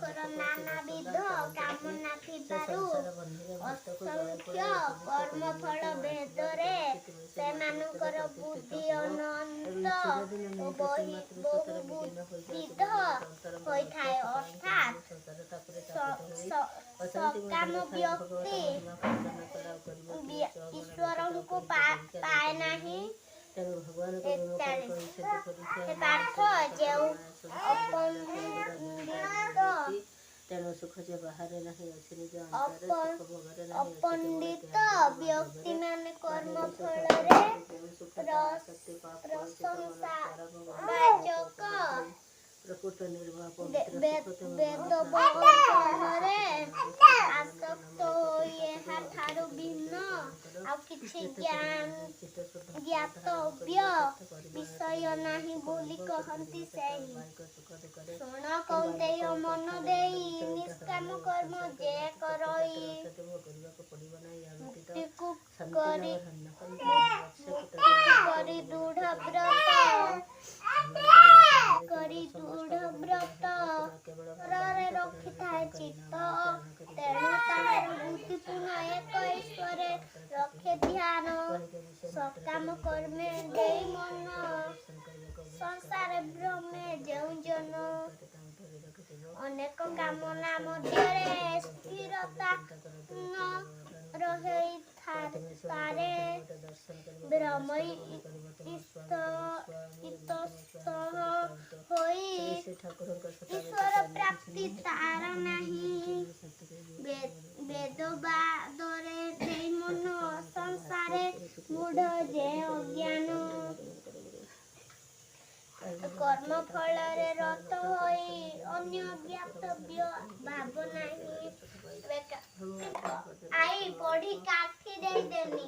ସେମାନଙ୍କର ନାନାବିଧ କାମନା ଥିବାରୁ ଅସଂଖ୍ୟ କର୍ମଫଳ ଭେଦରେ ସେମାନଙ୍କର ବୁଦ୍ଧି ଅନନ୍ତ ଓ ବହୁବିଧ ହୋଇଥାଏ। ଅର୍ଥାତ୍ ସକାମ ବ୍ୟକ୍ତି ଈଶ୍ୱରଙ୍କୁ ପାଏ ନାହିଁ। ପାଠ ଯେଉଁ ଅପଣ୍ଡିତ ବ୍ୟକ୍ତିମାନେ କର୍ମ ଫଳରେ ପ୍ରଶଂସାବାଚକ ବେଦବଚନରେ ଆସକ୍ତ ହୋଇ ଏହାଠାରୁ ଭିନ୍ନ ଆଉ କିଛି ଜ୍ଞାତବ୍ୟ ବିଷୟ ନାହିଁ ବୋଲି କହନ୍ତି ସେହି। ଶୁଣ କୌନ୍ତେୟ, ମନ ଦେଇ ନିଷ୍କାମ କର୍ମ ଯେ କରଇ ମୁକ୍ତିକୁ କରି ଦୃଢ଼ ବ୍ରତରେ ରଖିଥାଏ ଚିତ୍ତ, ତେଣୁ ତାହାର ବୁଦ୍ଧିପୂର୍ଣ୍ଣ ଏକ ଈଶ୍ୱରେ ରଖେ ଧ୍ୟାନ। ସକାମ କର୍ମେ ଦେଇ ମନ ସଂସାରେ ଭ୍ରମେ ଯେଉଁ ଜନ, ଅନେକ କାମନା ମଧ୍ୟରେ ସ୍ଥିରତା ନ ରହିଥାରେ ଭ୍ରମ ଇତସ୍ତତଃ ହୋଇ ଈଶ୍ୱର ପ୍ରାପ୍ତି ତାର ନାହିଁ। ବେଦବାଦରେ ଦେଇ ମନ ସଂସାରେ ମୂଢ଼ ଯେ ଅଜ୍ଞାନ, କର୍ମ ଫଳରେ ରତ ହୋଇ ଅନ୍ୟ ଜ୍ଞାତବ୍ୟ ଭାବ ନାହିଁ। ଆଇ ପଢି କାଠି ଦେଇଦେଲି।